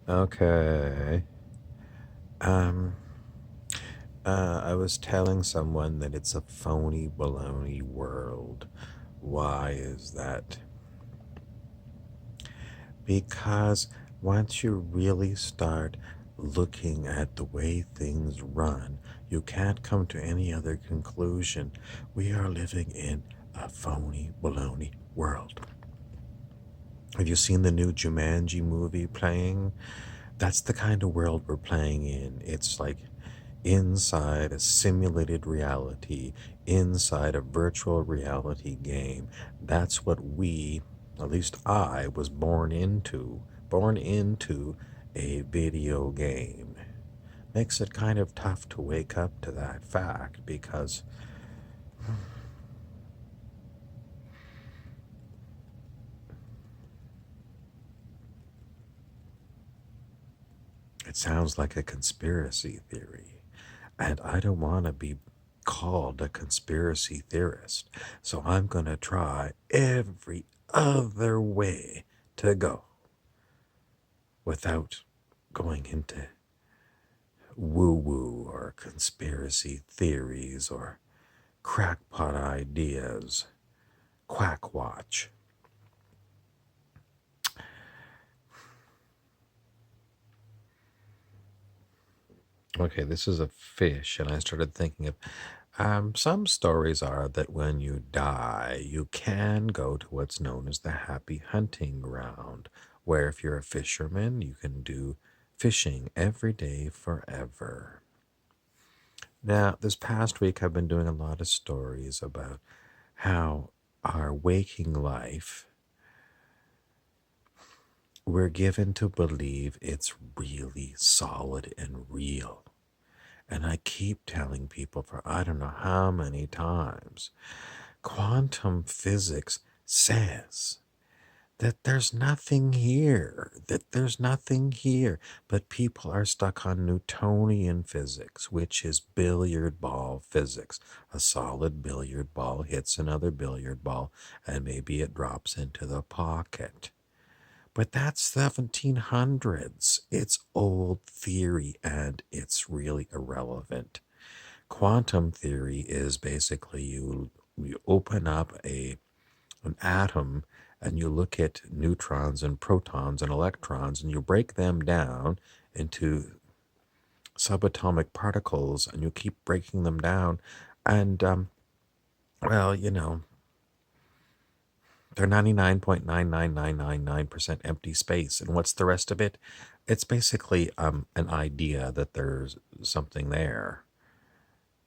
Okay. Um, I was telling someone that it's a phony baloney world. Why is that? Because once you really start looking at the way things run, you can't come to any other conclusion. We are living in a phony baloney world. Have you seen the new Jumanji movie playing? That's the kind of world we're playing in. It's like inside a simulated reality, inside a virtual reality game. That's what we, at least I, was born into a video game. Makes it kind of tough to wake up to that fact because it sounds like a conspiracy theory. And I don't want to be called a conspiracy theorist. So I'm going to try every other way to go without going into woo woo or conspiracy theories or crackpot ideas, quack watch. Okay, this is a fish, and I started thinking of some stories are that when you die, you can go to what's known as the happy hunting ground, where if you're a fisherman, you can do fishing every day forever. Now, this past week, I've been doing a lot of stories about how our waking life, we're given to believe it's really solid and real. And I keep telling people for I don't know how many times, quantum physics says that there's nothing here, but people are stuck on Newtonian physics, which is billiard ball physics. A solid billiard ball hits another billiard ball, and maybe it drops into the pocket. But that's 1700s. It's old theory, and it's really irrelevant. Quantum theory is basically you open up an atom and you look at neutrons and protons and electrons and you break them down into subatomic particles and you keep breaking them down and well, they're 99.99999% empty space. And what's the rest of it? It's basically an idea that there's something there.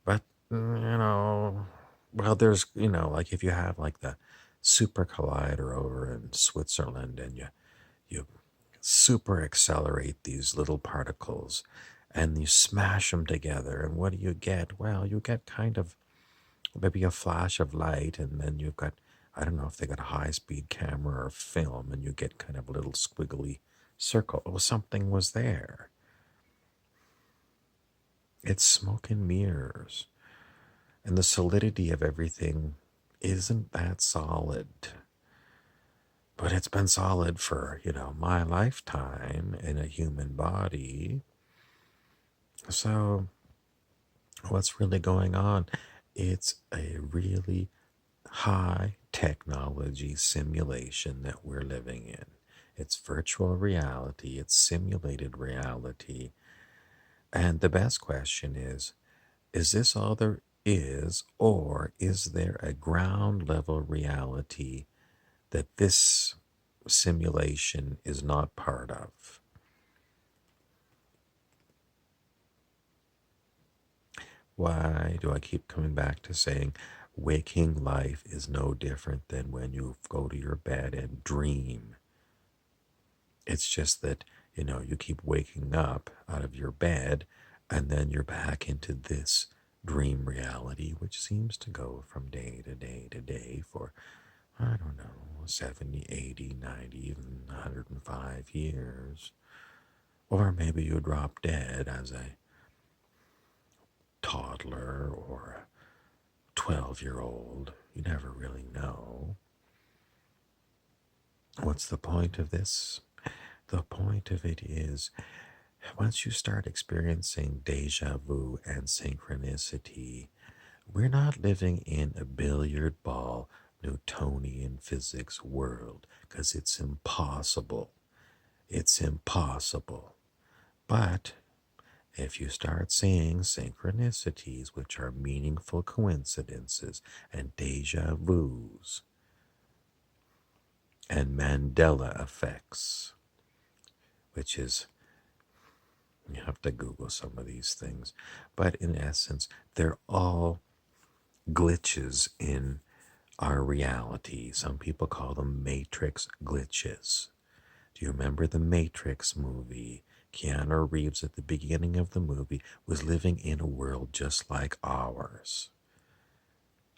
But, well, there's, like if you have like the super collider over in Switzerland and you super accelerate these little particles and you smash them together. And what do you get? Well, you get kind of maybe a flash of light, and then you've got, I don't know if they got a high speed camera or film, and you get kind of a little squiggly circle. Oh, something was there. It's smoke and mirrors. And the solidity of everything isn't that solid. But it's been solid for, my lifetime in a human body. So, what's really going on? It's a really high technology simulation that we're living in. It's virtual reality, it's simulated reality. And the best question is this all there is, or is there a ground level reality that this simulation is not part of? Why do I keep coming back to saying waking life is no different than when you go to your bed and dream? It's just that, you keep waking up out of your bed and then you're back into this dream reality, which seems to go from day to day to day for, I don't know, 70, 80, 90, even 105 years. Or maybe you drop dead as a toddler or a 12-year-old. You never really know. What's the point of this? the point of it is, once you start experiencing deja vu and synchronicity, we're not living in a billiard ball Newtonian physics world because it's impossible. It's impossible. But if you start seeing synchronicities, which are meaningful coincidences, and deja vus, and Mandela effects, which is, you have to Google some of these things, but in essence, they're all glitches in our reality. Some people call them matrix glitches. Do you remember the Matrix movie? Keanu Reeves at the beginning of the movie was living in a world just like ours.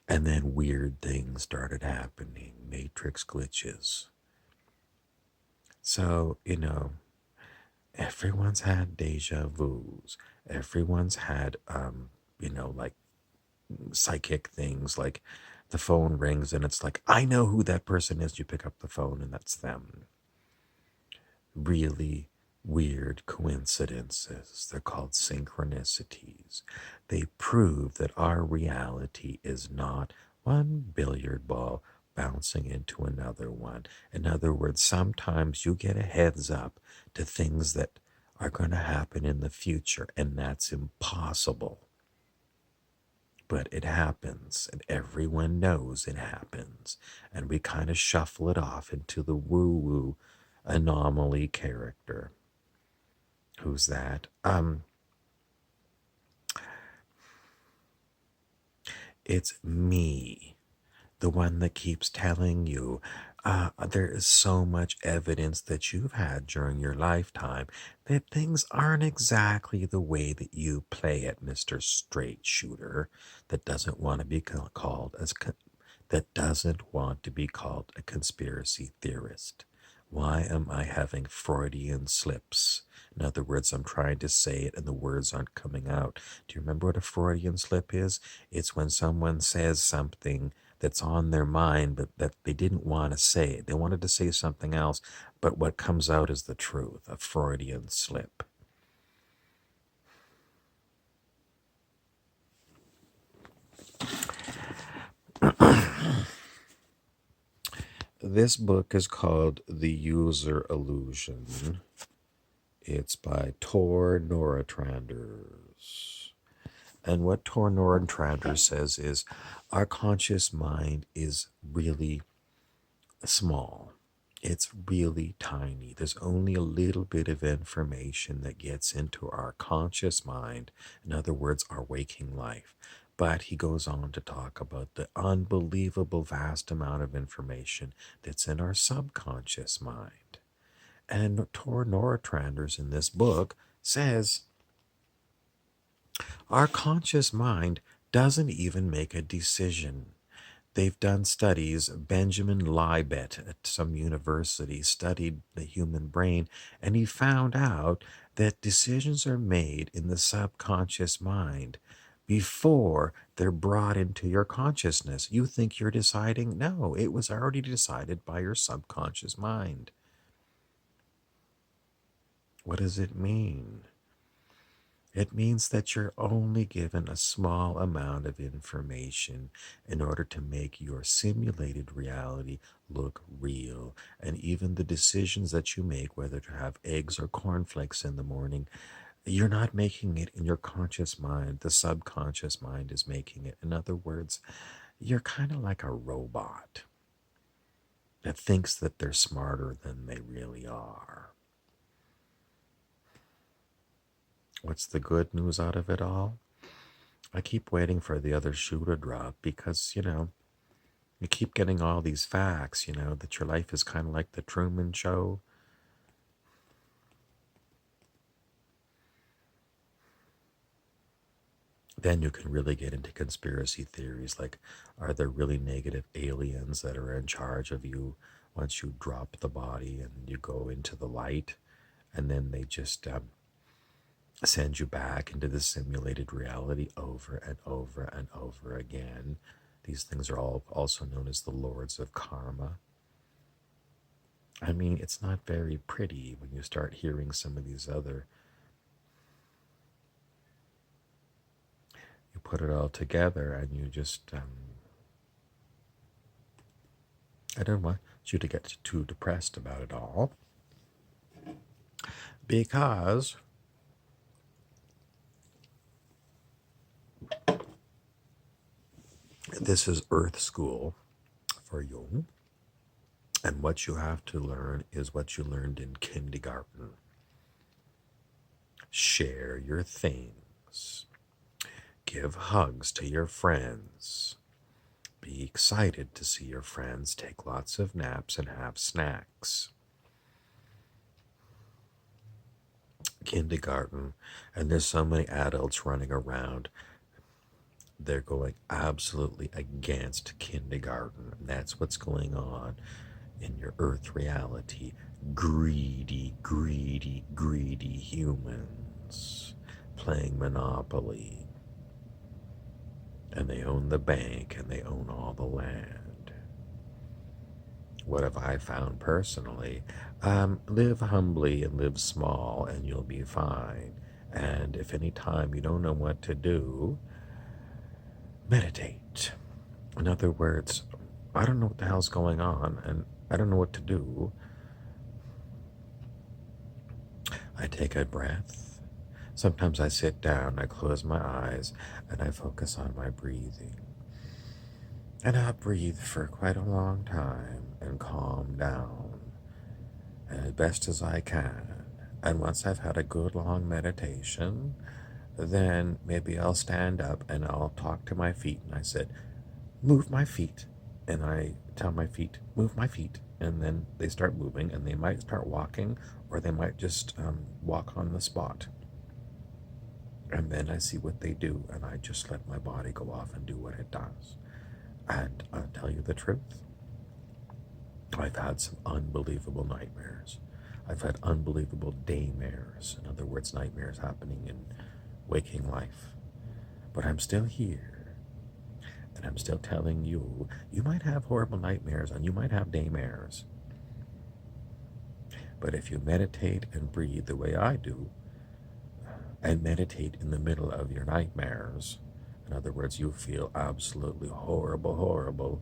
And then weird things started happening, matrix glitches. So, everyone's had deja vus. Everyone's had, like psychic things, like the phone rings and it's like, I know who that person is. You pick up the phone and that's them. Really weird coincidences. They're called synchronicities. They prove that our reality is not one billiard ball bouncing into another one. In other words, sometimes you get a heads up to things that are going to happen in the future, and that's impossible. But it happens, and everyone knows it happens, and we kind of shuffle it off into the woo-woo anomaly character. Who's that? It's me, the one that keeps telling you there is so much evidence that you've had during your lifetime that things aren't exactly the way that you play it, Mr. Straight Shooter, that doesn't want to be called as that doesn't want to be called a conspiracy theorist. Why am I having Freudian slips? In other words, I'm trying to say it and the words aren't coming out. Do you remember what a Freudian slip is? It's when someone says something that's on their mind, but that they didn't want to say. They wanted to say something else, but what comes out is the truth, a Freudian slip. This book is called The User Illusion. It's by Tor Noratranders. And what Tor Noratranders says is our conscious mind is really small. It's really tiny. There's only a little bit of information that gets into our conscious mind. In other words, our waking life. But he goes on to talk about the unbelievable vast amount of information that's in our subconscious mind. And Tor Noratranders in this book says our conscious mind doesn't even make a decision. They've done studies. Benjamin Libet at some university studied the human brain, and he found out that decisions are made in the subconscious mind before they're brought into your consciousness. You think you're deciding? No, it was already decided by your subconscious mind. What does it mean? It means that you're only given a small amount of information in order to make your simulated reality look real. And even the decisions that you make, whether to have eggs or cornflakes in the morning, you're not making it in your conscious mind. The subconscious mind is making it. In other words, you're kind of like a robot that thinks that they're smarter than they really are. What's the good news out of it all? I keep waiting for the other shoe to drop because, you keep getting all these facts, that your life is kind of like the Truman Show. Then you can really get into conspiracy theories like, are there really negative aliens that are in charge of you once you drop the body and you go into the light? And then they just send you back into the simulated reality over and over and over again. These things are all also known as the lords of karma. I mean, it's not very pretty when you start hearing some of these other. You put it all together and you just, I don't want you to get too depressed about it all because this is Earth School for you. And what you have to learn is what you learned in kindergarten. Share your things. Give hugs to your friends. Be excited to see your friends. Take lots of naps and have snacks. Kindergarten, and there's so many adults running around. They're going absolutely against kindergarten. And that's what's going on in your earth reality. Greedy, greedy, greedy humans playing Monopoly. And they own the bank and they own all the land. What have I found personally? Live humbly and live small and you'll be fine. And if any time you don't know what to do, meditate. In other words, I don't know what the hell's going on and I don't know what to do. I take a breath. Sometimes I sit down, I close my eyes, and I focus on my breathing. And I'll breathe for quite a long time and calm down as best as I can. And once I've had a good long meditation, then maybe I'll stand up and I'll talk to my feet. And I said, move my feet. And I tell my feet, move my feet. And then they start moving and they might start walking or they might just walk on the spot. And then I see what they do and I just let my body go off and do what it does. And I'll tell you the truth. I've had some unbelievable nightmares. I've had unbelievable daymares. In other words, nightmares happening in waking life. But I'm still here. And I'm still telling you, you might have horrible nightmares and you might have daymares. But if you meditate and breathe the way I do, and meditate in the middle of your nightmares, in other words, you feel absolutely horrible, horrible,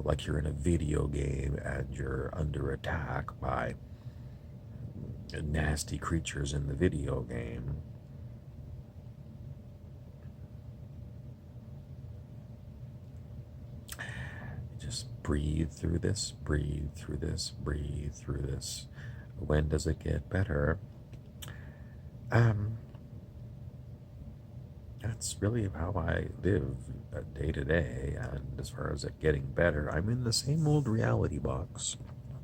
like you're in a video game and you're under attack by nasty creatures in the video game. Just breathe through this, breathe through this, breathe through this. When does it get better? That's really how I live day to day. And as far as it getting better, I'm in the same old reality box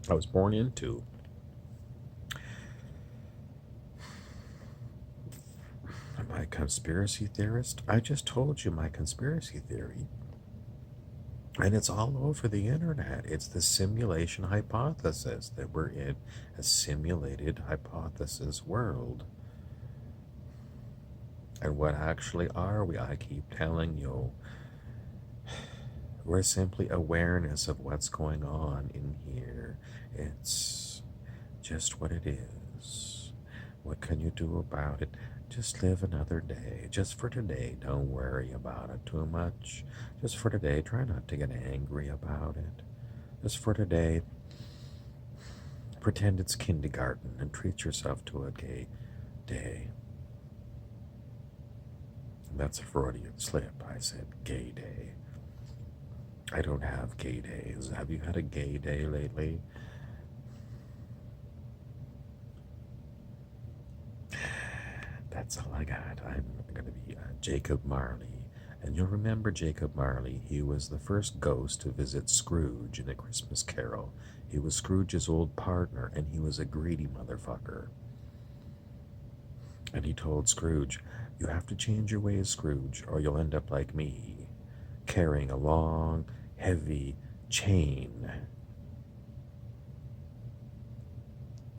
I was born into. Am I a conspiracy theorist? I just told you my conspiracy theory. And it's all over the internet. It's the simulation hypothesis that we're in a simulated hypothesis world. And what actually are we? I keep telling you, we're simply awareness of what's going on in here. It's just what it is. What can you do about it? Just live another day. Just for today. Don't worry about it too much. Just for today. Try not to get angry about it. Just for today. Pretend it's kindergarten and treat yourself to a gay day. That's a Freudian slip. I said gay day. I don't have gay days. Have you had a gay day lately? That's all I got. I'm going to be Jacob Marley. And you'll remember Jacob Marley. He was the first ghost to visit Scrooge in A Christmas Carol. He was Scrooge's old partner, and he was a greedy motherfucker. And he told Scrooge, you have to change your ways, Scrooge, or you'll end up like me, carrying a long, heavy chain